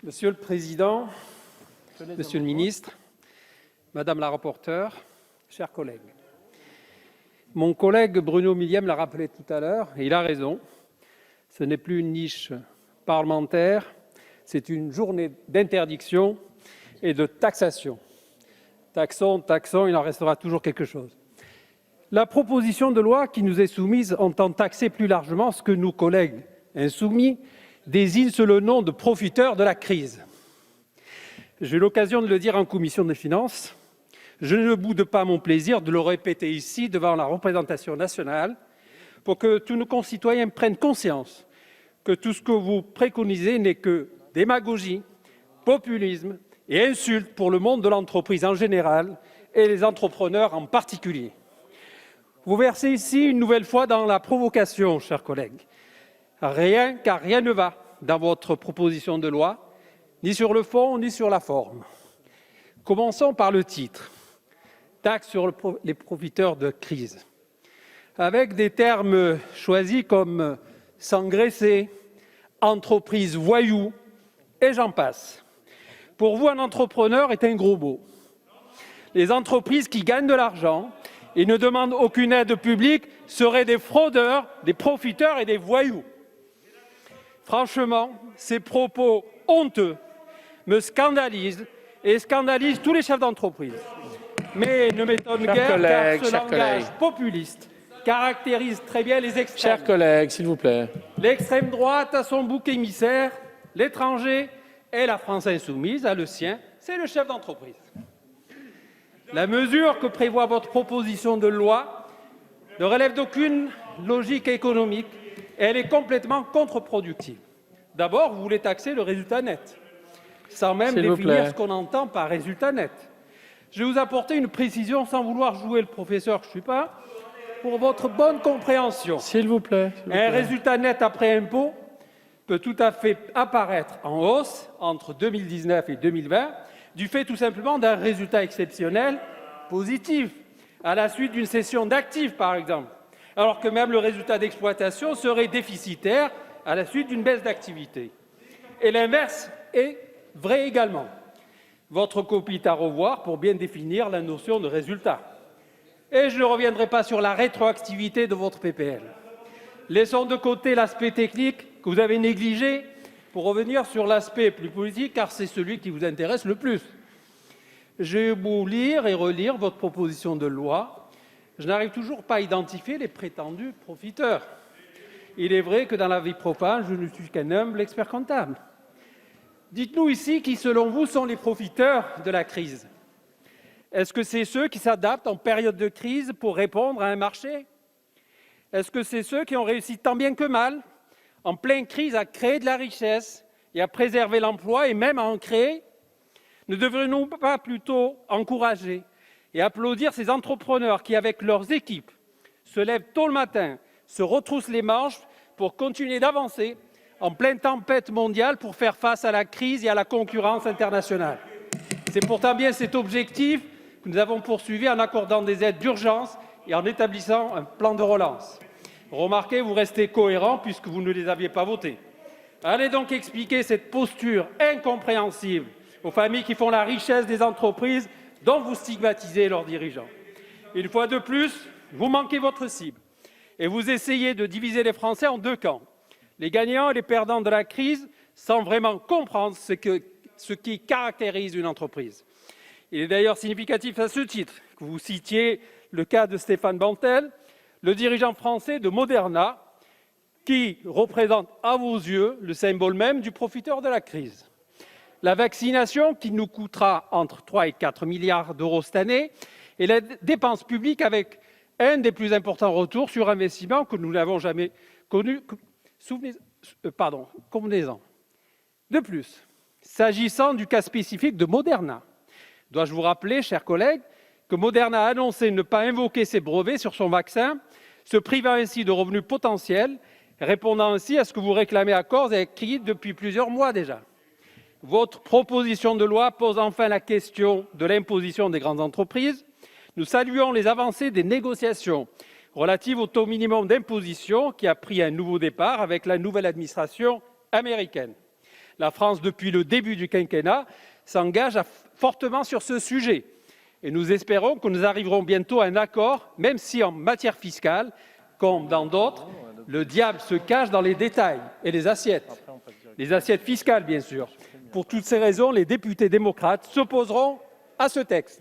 Monsieur le Président, Monsieur le Ministre, Madame la rapporteure, chers collègues. Mon collègue Bruno Millième l'a rappelé tout à l'heure, et il a raison, ce n'est plus une niche parlementaire, c'est une journée d'interdiction et de taxation. Taxons, il en restera toujours quelque chose. La proposition de loi qui nous est soumise entend taxer plus largement ce que nos collègues insoumis désignent sous le nom de profiteurs de la crise. J'ai eu l'occasion de le dire en commission des finances, je ne boude pas mon plaisir de le répéter ici devant la représentation nationale pour que tous nos concitoyens prennent conscience que tout ce que vous préconisez n'est que démagogie, populisme et insulte pour le monde de l'entreprise en général et les entrepreneurs en particulier. Vous versez ici une nouvelle fois dans la provocation, chers collègues. Car rien ne va dans votre proposition de loi, ni sur le fond, ni sur la forme. Commençons par le titre. Taxe sur les profiteurs de crise. Avec des termes choisis comme s'engraisser, entreprise voyou, et j'en passe. Pour vous, un entrepreneur est un gros mot. Les entreprises qui gagnent de l'argent et ne demandent aucune aide publique seraient des fraudeurs, des profiteurs et des voyous. Franchement, ces propos honteux me scandalisent et scandalisent tous les chefs d'entreprise. Mais ne m'étonne guère car ce langage populiste caractérise très bien les extrêmes. Chers collègues, s'il vous plaît. L'extrême droite a son bouc émissaire, l'étranger, et la France insoumise a le sien, c'est le chef d'entreprise. La mesure que prévoit votre proposition de loi ne relève d'aucune logique économique et elle est complètement contre-productive. D'abord, vous voulez taxer le résultat net, sans même définir ce qu'on entend par résultat net. Je vais vous apporter une précision sans vouloir jouer le professeur que je ne suis pas, pour votre bonne compréhension. S'il vous plaît. Un résultat net après impôt peut tout à fait apparaître en hausse entre 2019 et 2020, du fait tout simplement d'un résultat exceptionnel positif, à la suite d'une cession d'actifs par exemple, alors que même le résultat d'exploitation serait déficitaire à la suite d'une baisse d'activité. Et l'inverse est vrai également. Votre copie est à revoir pour bien définir la notion de résultat. Et je ne reviendrai pas sur la rétroactivité de votre PPL. Laissons de côté l'aspect technique que vous avez négligé pour revenir sur l'aspect plus politique, car c'est celui qui vous intéresse le plus. J'ai beau lire et relire votre proposition de loi, je n'arrive toujours pas à identifier les prétendus profiteurs. Il est vrai que dans la vie profane, je ne suis qu'un humble expert comptable. Dites-nous ici qui, selon vous, sont les profiteurs de la crise. Est-ce que c'est ceux qui s'adaptent en période de crise pour répondre à un marché? Est-ce que c'est ceux qui ont réussi tant bien que mal, en pleine crise, à créer de la richesse et à préserver l'emploi et même à en créer? Ne devrions-nous pas plutôt encourager et applaudir ces entrepreneurs qui, avec leurs équipes, se lèvent tôt le matin, se retroussent les manches pour continuer d'avancer en pleine tempête mondiale pour faire face à la crise et à la concurrence internationale? C'est pourtant bien cet objectif que nous avons poursuivi en accordant des aides d'urgence et en établissant un plan de relance. Remarquez, vous restez cohérents puisque vous ne les aviez pas votés. Allez donc expliquer cette posture incompréhensible aux familles qui font la richesse des entreprises dont vous stigmatisez leurs dirigeants. Une fois de plus, vous manquez votre cible et vous essayez de diviser les Français en deux camps, les gagnants et les perdants de la crise, sans vraiment comprendre ce qui caractérise une entreprise. Il est d'ailleurs significatif à ce titre que vous citiez le cas de Stéphane Bantel, le dirigeant français de Moderna, qui représente à vos yeux le symbole même du profiteur de la crise. La vaccination, qui nous coûtera entre 3 et 4 milliards d'euros cette année, et la dépense publique avec un des plus importants retours sur investissement que nous n'avons jamais connu. Convenez-en. De plus, s'agissant du cas spécifique de Moderna, dois-je vous rappeler, chers collègues, que Moderna a annoncé ne pas invoquer ses brevets sur son vaccin, se privant ainsi de revenus potentiels, répondant ainsi à ce que vous réclamez à corps et à cri depuis plusieurs mois déjà. Votre proposition de loi pose enfin la question de l'imposition des grandes entreprises. Nous saluons les avancées des négociations relatives au taux minimum d'imposition qui a pris un nouveau départ avec la nouvelle administration américaine. La France, depuis le début du quinquennat, s'engage fortement sur ce sujet. Et nous espérons que nous arriverons bientôt à un accord, même si en matière fiscale, comme dans d'autres, le diable se cache dans les détails et les assiettes fiscales, bien sûr. Pour toutes ces raisons, les députés démocrates s'opposeront à ce texte.